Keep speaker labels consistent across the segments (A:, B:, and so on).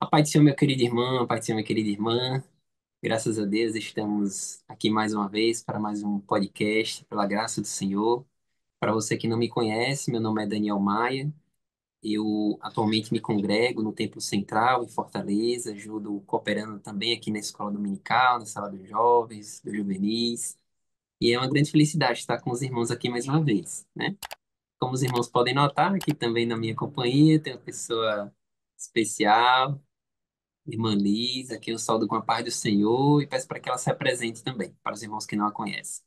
A: A paz do Senhor, meu querido irmão, a paz do Senhor, minha querida irmã. Graças a Deus, estamos aqui mais uma vez para mais um podcast, pela graça do Senhor. Para você que não me conhece, meu nome é Daniel Maia. Eu atualmente me congrego no Templo Central, em Fortaleza, ajudo cooperando também aqui na Escola Dominical, na Sala dos Jovens, dos Juvenis. E é uma grande felicidade estar com os irmãos aqui mais uma vez, né? Como os irmãos podem notar, aqui também na minha companhia tem uma pessoa especial, Irmã Liz, aqui eu saúdo com a paz do Senhor e peço para que ela se apresente também, para os irmãos que não a conhecem.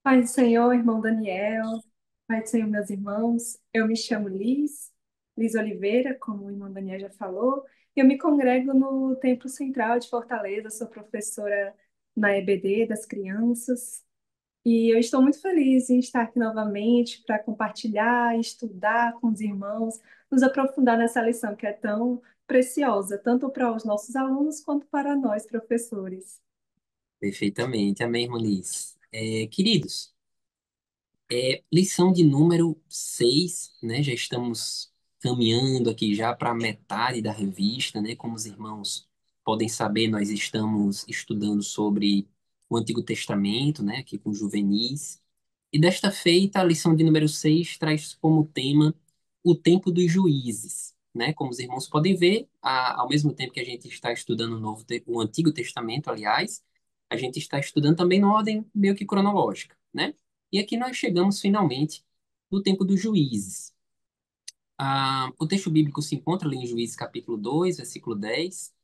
B: Pai do Senhor, irmão Daniel, Pai do Senhor, meus irmãos, eu me chamo Liz Oliveira, como o irmão Daniel já falou, e eu me congrego no Templo Central de Fortaleza, sou professora na EBD das crianças, e eu estou muito feliz em estar aqui novamente para compartilhar, estudar com os irmãos, nos aprofundar nessa lição que é tão preciosa, tanto para os nossos alunos quanto para nós, professores.
A: Perfeitamente. Amém, irmã Liz. Queridos, lição de número 6, né? Já estamos caminhando aqui já para a metade da revista, né? Como os irmãos podem saber, nós estamos estudando sobre o Antigo Testamento, né? Aqui com juvenis. E desta feita, a lição de número 6 traz como tema o tempo dos juízes, né? Como os irmãos podem ver, ao mesmo tempo que a gente está estudando o Antigo Testamento, aliás, a gente está estudando também na ordem meio que cronológica, né? E aqui nós chegamos finalmente no tempo dos juízes. O texto bíblico se encontra ali em Juízes capítulo 2, versículo 10.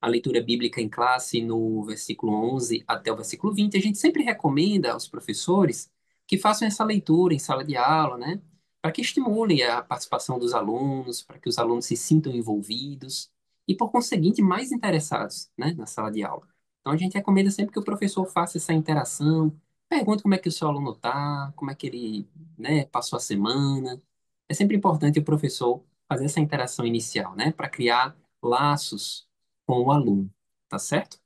A: A leitura bíblica em classe no versículo 11 até o versículo 20. A gente sempre recomenda aos professores que façam essa leitura em sala de aula, né? Para que estimule a participação dos alunos, para que os alunos se sintam envolvidos e, por conseguinte, mais interessados, né, na sala de aula. Então, a gente recomenda sempre que o professor faça essa interação, pergunte como é que o seu aluno está, como é que ele, né, passou a semana. É sempre importante o professor fazer essa interação inicial, né, para criar laços com o aluno, tá certo?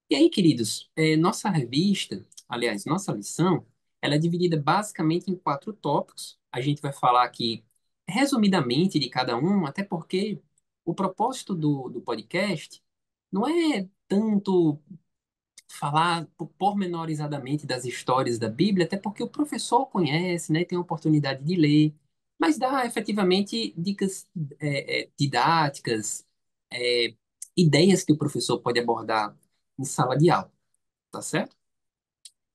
A: E aí, queridos, nossa revista, aliás, nossa lição, ela é dividida basicamente em quatro tópicos. A gente vai falar aqui resumidamente de cada um, até porque o propósito do podcast não é tanto falar pormenorizadamente das histórias da Bíblia, até porque o professor conhece, né, tem a oportunidade de ler, mas dá efetivamente dicas didáticas, é, ideias que o professor pode abordar em sala de aula, tá certo?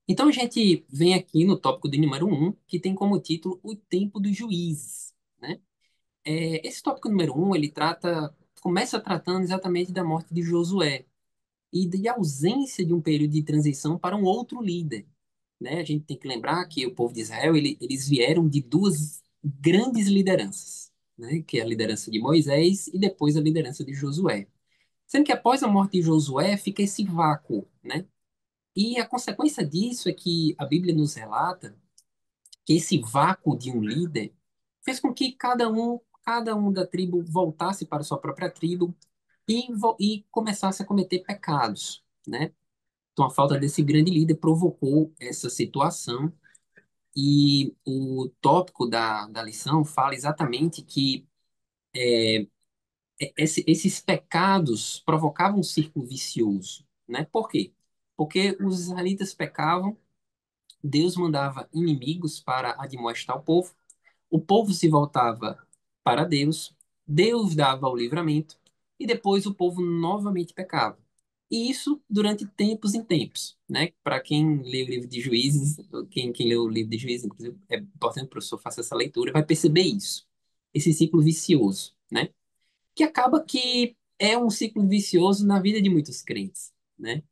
A: Então a gente vem aqui no tópico de número um, que tem como título O Tempo dos Juízes, né? Esse tópico número um, começa tratando exatamente da morte de Josué e de ausência de um período de transição para um outro líder, né? A gente tem que lembrar que o povo de Israel, eles vieram de duas grandes lideranças, né? Que é a liderança de Moisés e depois a liderança de Josué. Sendo que após a morte de Josué fica esse vácuo, né? E a consequência disso é que a Bíblia nos relata que esse vácuo de um líder fez com que cada um da tribo voltasse para sua própria tribo e começasse a cometer pecados, né? Então, a falta desse grande líder provocou essa situação. E o tópico da lição fala exatamente que esses pecados provocavam um círculo vicioso, né? Por quê? Porque os israelitas pecavam, Deus mandava inimigos para admoestar o povo se voltava para Deus, Deus dava o livramento e depois o povo novamente pecava. E isso durante tempos em tempos, né? Para quem lê o livro de Juízes, quem lê o livro de Juízes, inclusive, é importante que o professor faça essa leitura, vai perceber isso, esse ciclo vicioso, né? Que acaba que é um ciclo vicioso na vida de muitos crentes, né?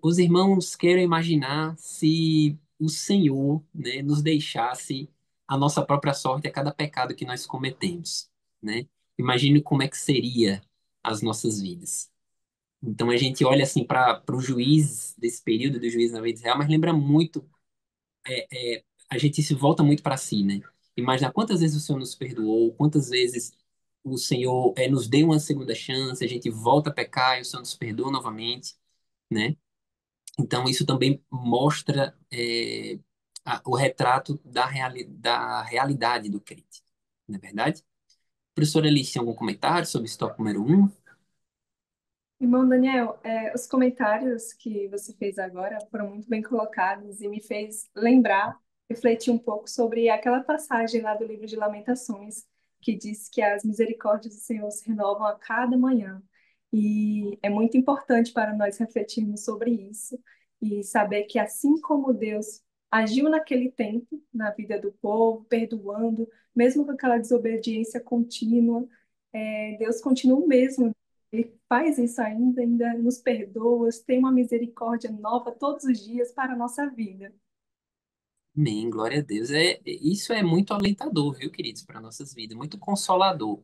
A: Os irmãos querem imaginar se o Senhor, né, nos deixasse a nossa própria sorte a cada pecado que nós cometemos, né? Imagine como é que seria as nossas vidas. Então a gente olha assim para o juiz desse período do juiz na vida real, mas lembra muito, a gente se volta muito para si, né? Imagina quantas vezes o Senhor nos perdoou, quantas vezes o Senhor nos deu uma segunda chance, a gente volta a pecar e o Senhor nos perdoa novamente, né? Então, isso também mostra o retrato da realidade do crente, não é verdade? Professora Alice, tem algum comentário sobre esse tópico número um?
B: Irmão Daniel, os comentários que você fez agora foram muito bem colocados e me fez lembrar, refletir um pouco sobre aquela passagem lá do livro de Lamentações, que diz que as misericórdias do Senhor se renovam a cada manhã. E é muito importante para nós refletirmos sobre isso e saber que assim como Deus agiu naquele tempo, na vida do povo, perdoando, mesmo com aquela desobediência contínua, Deus continua o mesmo. Ele faz isso ainda, ainda nos perdoa, tem uma misericórdia nova todos os dias para a nossa vida.
A: Amém, glória a Deus. Isso é muito alentador, viu, queridos, para nossas vidas, muito consolador,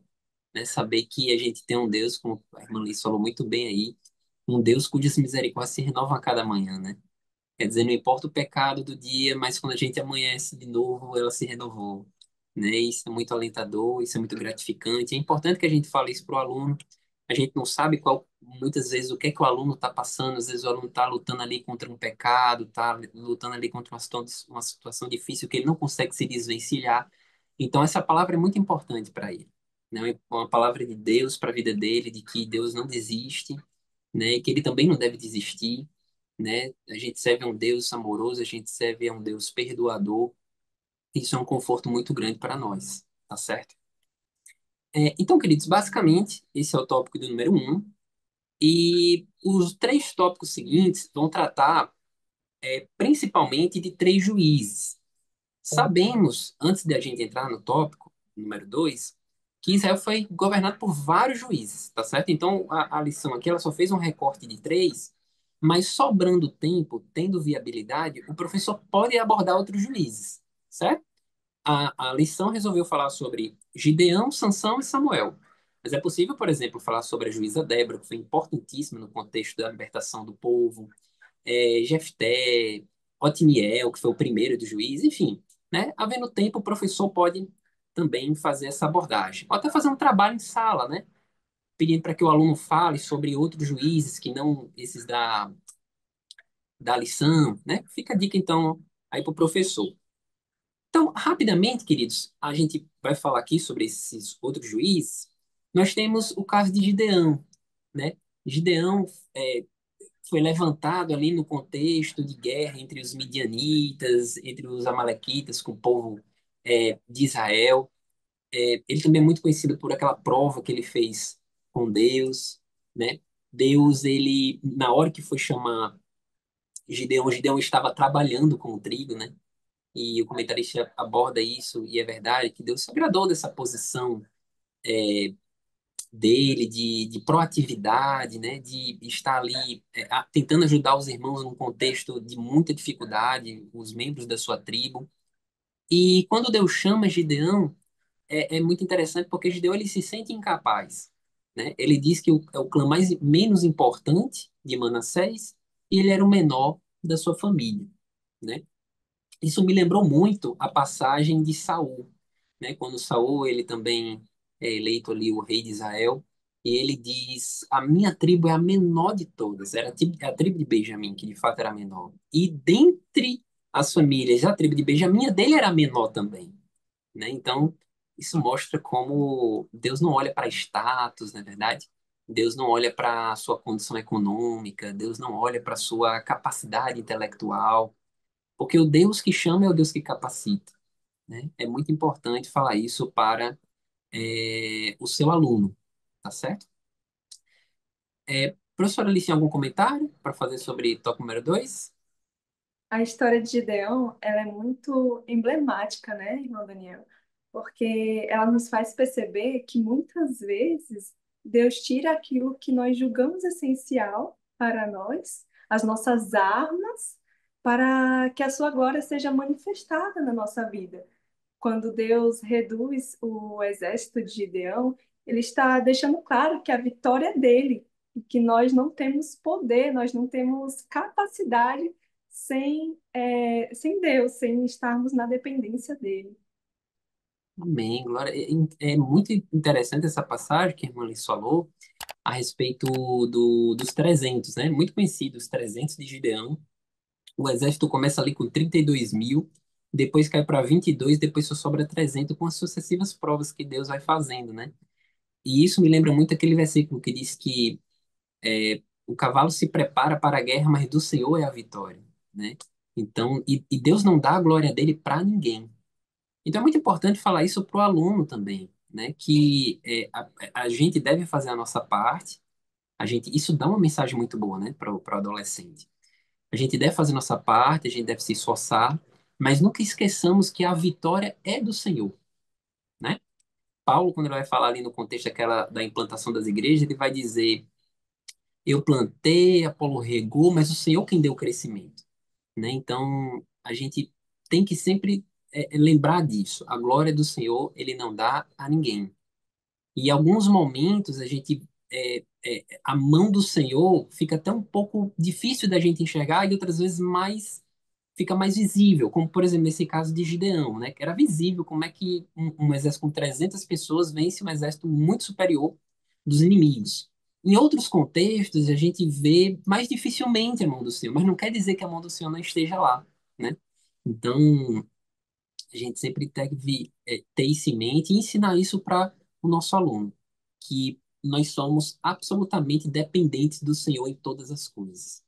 A: né? Saber que a gente tem um Deus, como a irmã Liz falou muito bem aí, um Deus cujas misericórdias se renovam a cada manhã, né? Quer dizer, não importa o pecado do dia, mas quando a gente amanhece de novo, ela se renovou, né? Isso é muito alentador, isso é muito gratificante. É importante que a gente fale isso para o aluno. A gente não sabe muitas vezes o que é que o aluno está passando. Às vezes o aluno está lutando ali contra um pecado, está lutando ali contra uma situação difícil que ele não consegue se desvencilhar. Então essa palavra é muito importante para ele, né? É uma palavra de Deus para a vida dele, de que Deus não desiste, né? E que ele também não deve desistir, né? A gente serve a um Deus amoroso, a gente serve a um Deus perdoador. Isso é um conforto muito grande para nós, tá certo? Então, queridos, basicamente, esse é o tópico do número um. E os três tópicos seguintes vão tratar principalmente de três juízes. Sabemos, antes de a gente entrar no tópico número dois, que Israel foi governado por vários juízes, tá certo? Então, a lição aqui, ela só fez um recorte de três, mas sobrando tempo, tendo viabilidade, o professor pode abordar outros juízes, certo? A lição resolveu falar sobre Gideão, Sansão e Samuel. Mas é possível, por exemplo, falar sobre a juíza Débora, que foi importantíssima no contexto da libertação do povo, Jefté, Otiniel, que foi o primeiro dos juízes, enfim, né? Havendo tempo, o professor pode também fazer essa abordagem. Ou até fazer um trabalho em sala, né? Pedindo para que o aluno fale sobre outros juízes que não esses da lição, né? Fica a dica, então, aí para o professor. Então, rapidamente, queridos, a gente vai falar aqui sobre esses outros juízes. Nós temos o caso de Gideão, né? Gideão é, foi levantado ali no contexto de guerra entre os midianitas, entre os amalequitas, com o povo de Israel. Ele também é muito conhecido por aquela prova que ele fez com Deus, né? Deus, ele, na hora que foi chamar Gideão, Gideão estava trabalhando com o trigo, né? E o comentarista aborda isso, e é verdade que Deus se agradou dessa posição dele, de proatividade, né, de estar ali tentando ajudar os irmãos num contexto de muita dificuldade, os membros da sua tribo. E quando Deus chama Gideão, é muito interessante porque Gideão ele se sente incapaz, né? Ele diz que é o clã menos importante de Manassés e ele era o menor da sua família, né? Isso me lembrou muito a passagem de Saul, né? Quando Saul ele também é eleito ali o rei de Israel e ele diz: a minha tribo é a menor de todas. Era a tribo de Benjamim que de fato era a menor. E dentre as famílias a tribo de Benjamim a dele era a menor também, né? Então isso mostra como Deus não olha para status, na verdade. Deus não olha para a sua condição econômica, Deus não olha para a sua capacidade intelectual, porque o Deus que chama é o Deus que capacita, né? É muito importante falar isso para o seu aluno, tá certo? Professora Alice, tem algum comentário para fazer sobre tópico número 2?
B: A história de Gideão, ela é muito emblemática, né, irmão Daniel? Porque ela nos faz perceber que muitas vezes Deus tira aquilo que nós julgamos essencial para nós, as nossas armas, para que a sua glória seja manifestada na nossa vida. Quando Deus reduz o exército de Gideão, ele está deixando claro que a vitória é dele e que nós não temos poder, nós não temos capacidade sem Deus, sem estarmos na dependência dele.
A: Amém, glória. É muito interessante essa passagem que a irmã Alice falou a respeito dos 300, né? Muito conhecido, os 300 de Gideão. O exército começa ali com 32 mil, depois cai para 22, depois só sobra 300 com as sucessivas provas que Deus vai fazendo, né? E isso me lembra muito aquele versículo que diz que o cavalo se prepara para a guerra, mas do Senhor é a vitória, né? Então, e Deus não dá a glória dele para ninguém. Então é muito importante falar isso para o aluno também, né? Que a gente deve fazer a nossa parte. Isso dá uma mensagem muito boa, né, para o adolescente. A gente deve fazer nossa parte, a gente deve se esforçar, mas nunca esqueçamos que a vitória é do Senhor, né? Paulo, quando ele vai falar ali no contexto da implantação das igrejas, ele vai dizer: eu plantei, Apolo regou, mas o Senhor quem deu o crescimento, né? Então, a gente tem que sempre lembrar disso. A glória do Senhor, ele não dá a ninguém. E em alguns momentos a mão do Senhor fica até um pouco difícil da gente enxergar e outras vezes fica mais visível, como por exemplo nesse caso de Gideão, né? Que era visível como é que um exército com 300 pessoas vence um exército muito superior dos inimigos. Em outros contextos, a gente vê mais dificilmente a mão do Senhor, mas não quer dizer que a mão do Senhor não esteja lá, né? Então, a gente sempre deve ter isso em mente e ensinar isso para o nosso aluno, que nós somos absolutamente dependentes do Senhor em todas as coisas,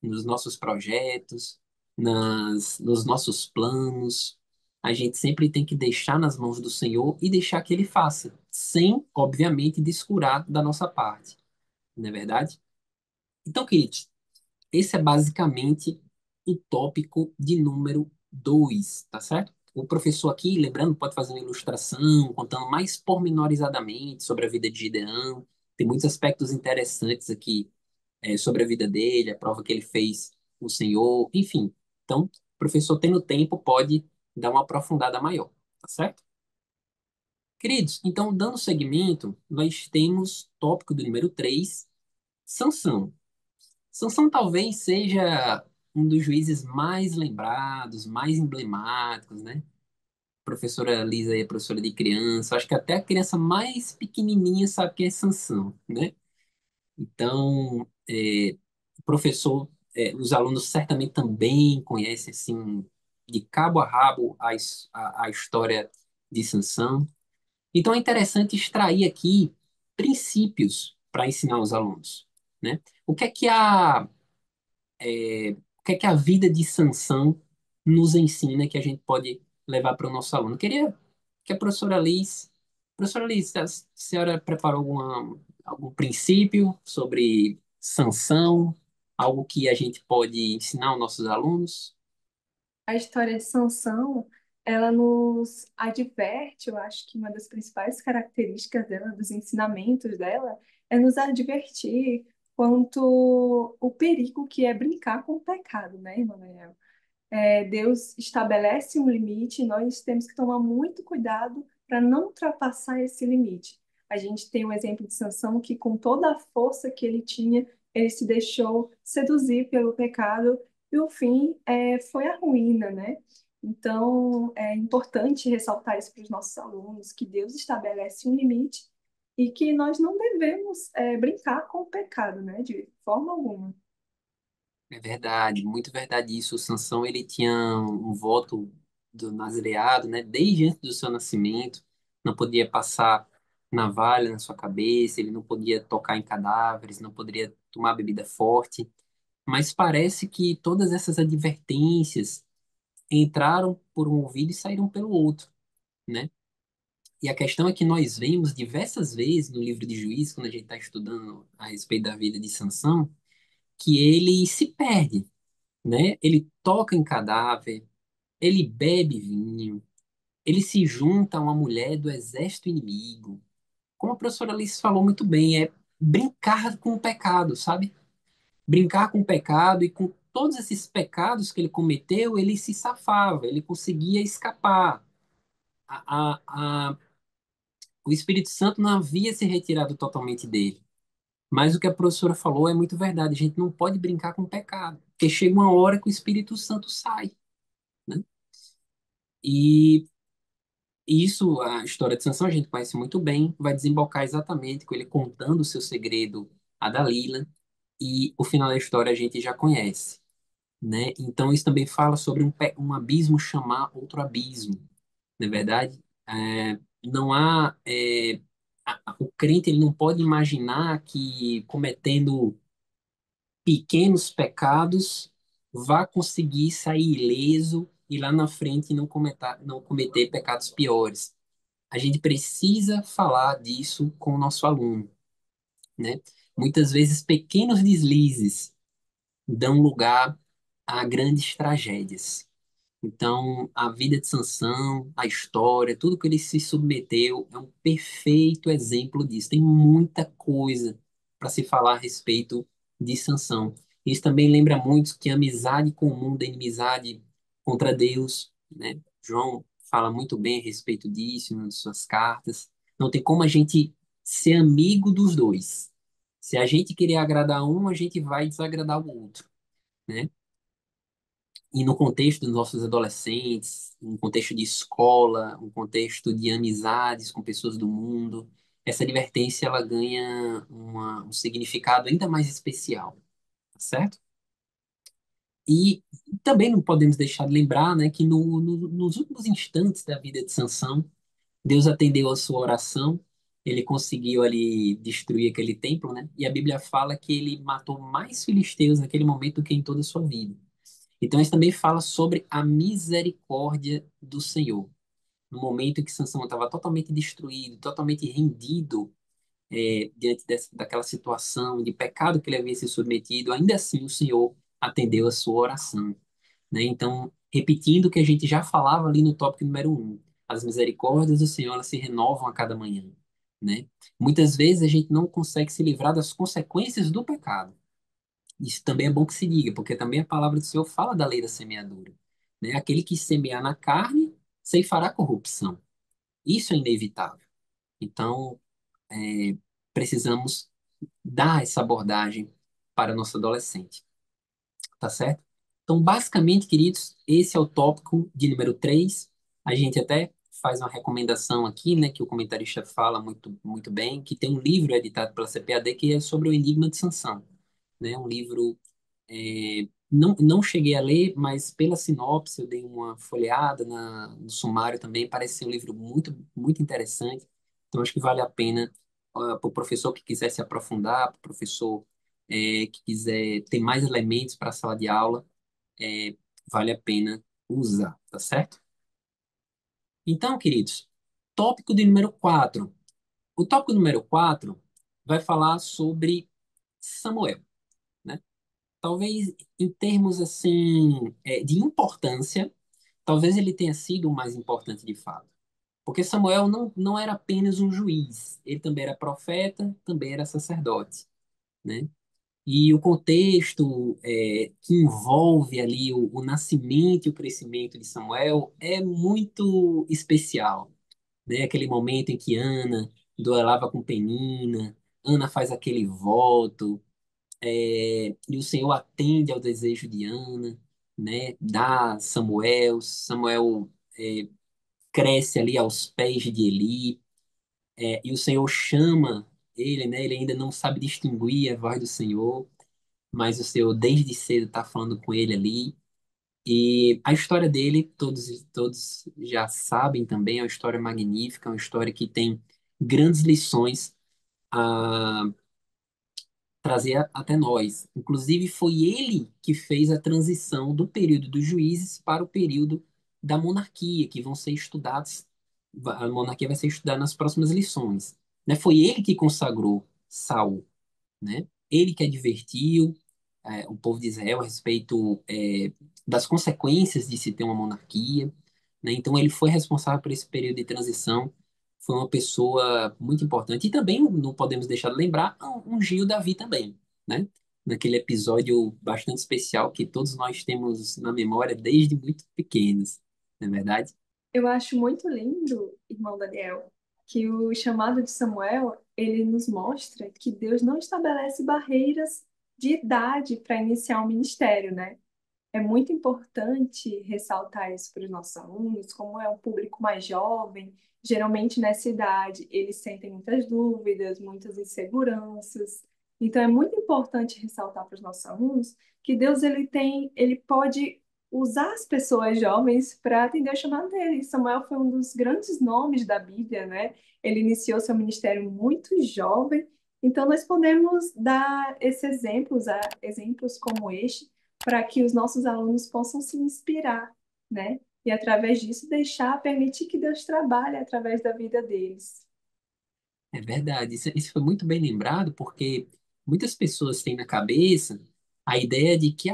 A: nos nossos projetos, nos nossos planos. A gente sempre tem que deixar nas mãos do Senhor e deixar que Ele faça, sem, obviamente, descurar da nossa parte, não é verdade? Então, queridos, esse é basicamente o tópico de número 2, tá certo? O professor aqui, lembrando, pode fazer uma ilustração, contando mais pormenorizadamente sobre a vida de Gideão. Tem muitos aspectos interessantes aqui sobre a vida dele, a prova que ele fez com o Senhor, enfim. Então, o professor, tendo tempo, pode dar uma aprofundada maior, tá certo? Queridos, então, dando seguimento, nós temos tópico do número 3, Sansão. Sansão talvez seja um dos juízes mais lembrados, mais emblemáticos, né? Professora Lisa aí é professora de criança, acho que até a criança mais pequenininha sabe quem é Sansão, né? Então, o professor, os alunos certamente também conhecem, assim, de cabo a rabo a história de Sansão. Então, é interessante extrair aqui princípios para ensinar os alunos, né? O que é que o que é que a vida de Sansão nos ensina que a gente pode levar para o nosso aluno? Eu queria que a professora Liz, a senhora preparou algum princípio sobre Sansão, algo que a gente pode ensinar aos nossos alunos?
B: A história de Sansão, ela nos adverte, eu acho que uma das principais características dela, dos ensinamentos dela, é nos advertir quanto o perigo que é brincar com o pecado, né, irmã Daniela? Deus estabelece um limite e nós temos que tomar muito cuidado para não ultrapassar esse limite. A gente tem um exemplo de Sansão que, com toda a força que ele tinha, ele se deixou seduzir pelo pecado e o fim foi a ruína, né? Então, é importante ressaltar isso para os nossos alunos, que Deus estabelece um limite e que nós não devemos brincar com o pecado, né? De forma alguma.
A: É verdade, muito verdade isso. O Sansão, ele tinha um voto do nazireado, né, desde antes do seu nascimento. Não podia passar navalha na sua cabeça, ele não podia tocar em cadáveres, não poderia tomar bebida forte. Mas parece que todas essas advertências entraram por um ouvido e saíram pelo outro, né? E a questão é que nós vemos diversas vezes no livro de Juízes, quando a gente está estudando a respeito da vida de Sansão, que ele se perde, né? Ele toca em cadáver, ele bebe vinho, ele se junta a uma mulher do exército inimigo. Como a professora Alice falou muito bem, é brincar com o pecado, sabe? Brincar com o pecado e com todos esses pecados que ele cometeu, ele se safava, ele conseguia escapar. A, a, a, o Espírito Santo não havia se retirado totalmente dele. Mas o que a professora falou é muito verdade. A gente não pode brincar com o pecado, porque chega uma hora que o Espírito Santo sai, né? E isso, a história de Sansão, a gente conhece muito bem, vai desembocar exatamente com ele contando o seu segredo a Dalila, e o final da história a gente já conhece. né? Então isso também fala sobre um abismo chamar outro abismo, não é verdade? Não há o crente ele não pode imaginar que cometendo pequenos pecados vá conseguir sair ileso e lá na frente não cometer pecados piores. A gente precisa falar disso com o nosso aluno, né? Muitas vezes pequenos deslizes dão lugar a grandes tragédias. Então, a vida de Sansão, a história, tudo que ele se submeteu é um perfeito exemplo disso. Tem muita coisa para se falar a respeito de Sansão. Isso também lembra muito que a amizade com o mundo é inimizade contra Deus, né? João fala muito bem a respeito disso em uma de suas cartas. Não tem como a gente ser amigo dos dois. Se a gente querer agradar um, a gente vai desagradar o outro, né? E no contexto dos nossos adolescentes, um contexto de escola, um contexto de amizades com pessoas do mundo, essa advertência ela ganha um significado ainda mais especial, tá certo? E também não podemos deixar de lembrar, né, que nos últimos instantes da vida de Sansão, Deus atendeu a sua oração, ele conseguiu ali destruir aquele templo, né? E a Bíblia fala que ele matou mais filisteus naquele momento do que em toda a sua vida. Então, isso também fala sobre a misericórdia do Senhor. No momento em que Sansão estava totalmente destruído, totalmente rendido, diante daquela situação de pecado que ele havia se submetido, ainda assim o Senhor atendeu a sua oração, né? Então, repetindo o que a gente já falava ali no tópico número um, as misericórdias do Senhor elas se renovam a cada manhã, né? Muitas vezes a gente não consegue se livrar das consequências do pecado. Isso também é bom que se diga, porque também a palavra do Senhor fala da lei da semeadura, né? Aquele que semear na carne, ceifará corrupção. Isso é inevitável. Então, precisamos dar essa abordagem para nosso adolescente, tá certo? Então, basicamente, queridos, esse é o tópico de número 3. A gente até faz uma recomendação aqui, né, que o comentarista fala muito, muito bem, que tem um livro editado pela CPAD que é sobre o Enigma de Sansão, né? Um livro não cheguei a ler, mas pela sinopse eu dei uma folheada no sumário também. Parece ser um livro muito, muito interessante. Então acho que vale a pena para o professor que quiser se aprofundar, para o professor que quiser ter mais elementos para a sala de aula, é, vale a pena usar, tá certo? Então, queridos, tópico de número 4. O tópico número 4 vai falar sobre Samuel, né? Talvez em termos assim de importância, talvez ele tenha sido o mais importante de fato. Porque Samuel não era apenas um juiz, ele também era profeta, também era sacerdote, né? E o contexto que envolve ali o nascimento e o crescimento de Samuel é muito especial, né? Aquele momento em que Ana duelava com Penina, Ana faz aquele voto, e o Senhor atende ao desejo de Ana, né? Dá Samuel cresce ali aos pés de Eli, e o Senhor chama ele, né? Ele ainda não sabe distinguir a voz do Senhor, mas o Senhor desde cedo está falando com ele ali. E a história dele, todos já sabem também, é uma história magnífica, é uma história que tem grandes lições a trazer até nós. Inclusive, foi ele que fez a transição do período dos juízes para o período da monarquia, que vão ser estudados, a monarquia vai ser estudada nas próximas lições, né? Foi ele que consagrou Saul, né? Ele que advertiu o povo de Israel a respeito das consequências de se ter uma monarquia, né? Então ele foi responsável por esse período de transição, foi uma pessoa muito importante. E também não podemos deixar de lembrar, ungiu Davi também, né? Naquele episódio bastante especial que todos nós temos na memória desde muito pequenos, não é verdade?
B: Eu acho muito lindo, irmão Daniel, que o chamado de Samuel, ele nos mostra que Deus não estabelece barreiras de idade para iniciar um ministério, né? É muito importante ressaltar isso para os nossos alunos, como é um público mais jovem, geralmente nessa idade eles sentem muitas dúvidas, muitas inseguranças, Então é muito importante ressaltar para os nossos alunos que Deus ele pode usar as pessoas jovens para atender o chamado dele. Samuel foi um dos grandes nomes da Bíblia, né? Ele iniciou seu ministério muito jovem, então nós podemos dar esses exemplos, exemplos como este, para que os nossos alunos possam se inspirar, né? E através disso permitir que Deus trabalhe através da vida deles.
A: É verdade, isso foi muito bem lembrado, porque muitas pessoas têm na cabeça a ideia de que,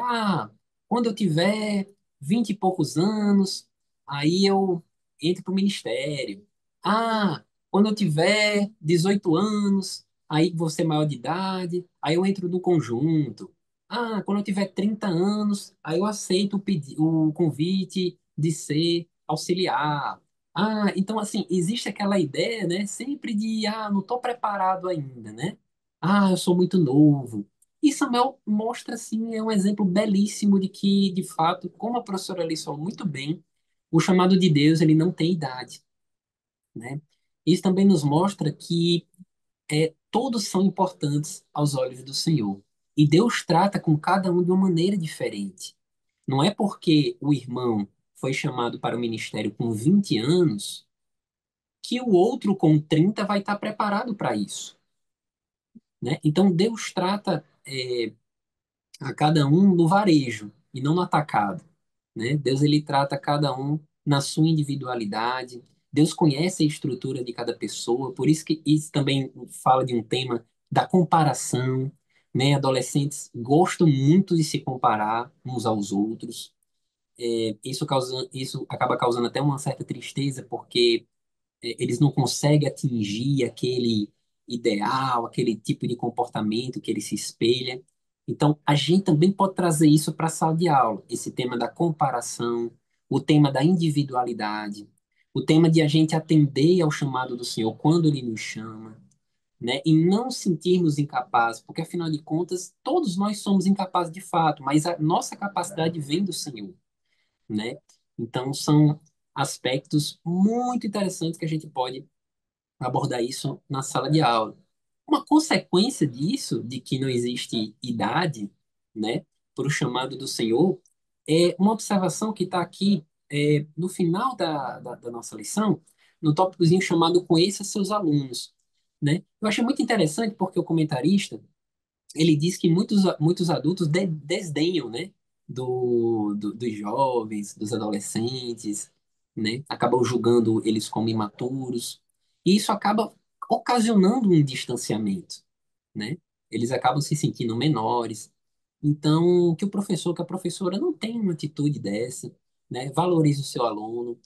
A: quando eu tiver 20 e poucos anos, aí eu entro para o ministério. Ah, quando eu tiver 18 anos, aí vou ser maior de idade, aí eu entro no conjunto. Ah, quando eu tiver 30 anos, aí eu aceito o convite de ser auxiliar. Então assim, existe aquela ideia, né, sempre de, não estou preparado ainda, né? Eu sou muito novo. E Samuel mostra, assim, é um exemplo belíssimo de que, de fato, como a professora Alice falou muito bem, o chamado de Deus, ele não tem idade, né? Isso também nos mostra que todos são importantes aos olhos do Senhor. E Deus trata com cada um de uma maneira diferente. Não é porque o irmão foi chamado para o ministério com 20 anos que o outro com 30 vai estar preparado para isso, né? Então Deus trata a cada um no varejo e não no atacado, né? Deus ele trata cada um na sua individualidade. Deus conhece a estrutura de cada pessoa, por isso que isso também fala de um tema da comparação, né? Adolescentes gostam muito de se comparar uns aos outros. Isso acaba causando até uma certa tristeza, porque eles não conseguem atingir aquele ideal, aquele tipo de comportamento que ele se espelha. Então, a gente também pode trazer isso para a sala de aula, esse tema da comparação, o tema da individualidade, o tema de a gente atender ao chamado do Senhor quando Ele nos chama, né? E não sentirmos incapazes, porque afinal de contas, todos nós somos incapazes de fato, mas a nossa capacidade vem do Senhor, né? Então, são aspectos muito interessantes que a gente pode abordar isso na sala de aula. Uma consequência disso, de que não existe idade, né, para o chamado do Senhor, é uma observação que está aqui no final da nossa lição, no tópicozinho chamado Conheça seus alunos, né? Eu achei muito interessante porque o comentarista, ele diz que muitos adultos desdenham, né, dos jovens, dos adolescentes, né, acabam julgando eles como imaturos, e isso acaba ocasionando um distanciamento, né? Eles acabam se sentindo menores. Então, que a professora não tenha uma atitude dessa, né? Valorize o seu aluno,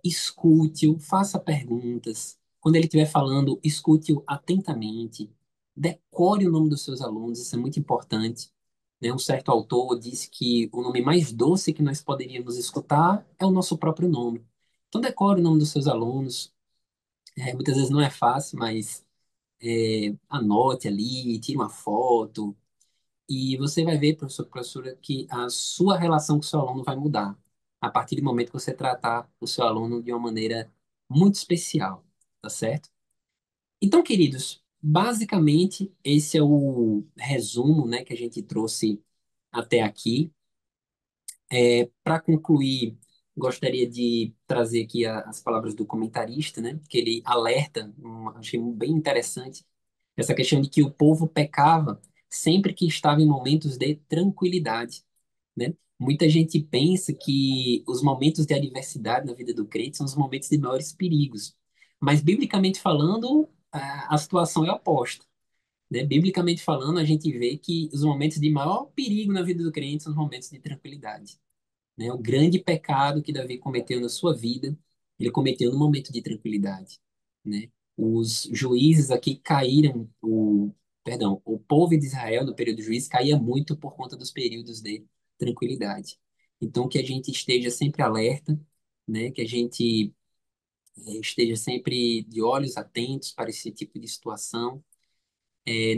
A: escute-o, faça perguntas. Quando ele estiver falando, escute-o atentamente. Decore o nome dos seus alunos, isso é muito importante. Né? Um certo autor disse que o nome mais doce que nós poderíamos escutar é o nosso próprio nome. Então, decore o nome dos seus alunos. Muitas vezes não é fácil, mas anote ali, tire uma foto, e você vai ver, professor, professora, que a sua relação com o seu aluno vai mudar a partir do momento que você tratar o seu aluno de uma maneira muito especial, tá certo? Então, queridos, basicamente esse é o resumo, né, que a gente trouxe até aqui. Para concluir, gostaria de trazer aqui as palavras do comentarista, né, que ele alerta, achei bem interessante, essa questão de que o povo pecava sempre que estava em momentos de tranquilidade, né? Muita gente pensa que os momentos de adversidade na vida do crente são os momentos de maiores perigos, mas biblicamente falando, a situação é oposta, né? Biblicamente falando, a gente vê que os momentos de maior perigo na vida do crente são os momentos de tranquilidade, né? O grande pecado que Davi cometeu na sua vida, ele cometeu no momento de tranquilidade, né? Os juízes aqui caíram, perdão, o povo de Israel no período de juízes caía muito por conta dos períodos de tranquilidade. Então, que a gente esteja sempre alerta, né? Que a gente esteja sempre de olhos atentos para esse tipo de situação.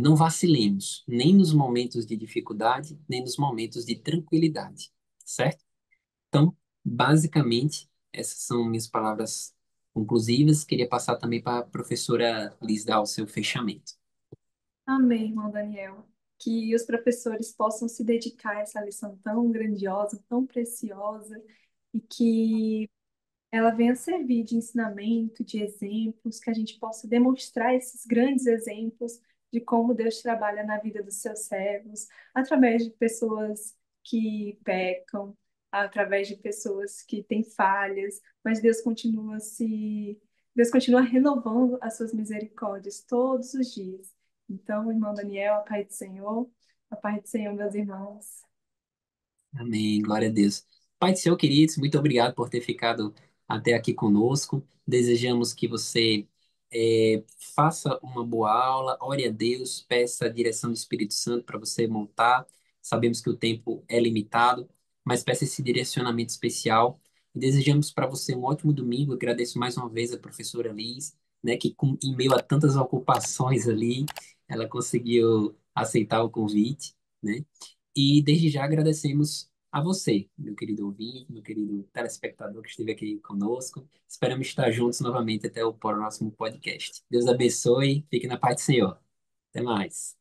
A: Não vacilemos, nem nos momentos de dificuldade, nem nos momentos de tranquilidade, certo? Então, basicamente, essas são minhas palavras conclusivas. Queria passar também para a professora Liz dar o seu fechamento.
B: Amém, irmão Daniel. Que os professores possam se dedicar a essa lição tão grandiosa, tão preciosa, e que ela venha servir de ensinamento, de exemplos, que a gente possa demonstrar esses grandes exemplos de como Deus trabalha na vida dos seus servos, através de pessoas que pecam, através de pessoas que têm falhas, mas Deus continua renovando as suas misericórdias todos os dias. Então, irmão Daniel, a paz do Senhor, meus irmãos.
A: Amém, glória a Deus. Pai do Senhor, queridos, muito obrigado por ter ficado até aqui conosco. Desejamos que você faça uma boa aula, ore a Deus, peça a direção do Espírito Santo para você montar. Sabemos que o tempo é limitado, mas peça esse direcionamento especial. E desejamos para você um ótimo domingo. Agradeço mais uma vez a professora Liz, né, que em meio a tantas ocupações ali, ela conseguiu aceitar o convite, né? E desde já agradecemos a você, meu querido ouvinte, meu querido telespectador que esteve aqui conosco. Esperamos estar juntos novamente até o próximo podcast. Deus abençoe, fique na paz do Senhor. Até mais.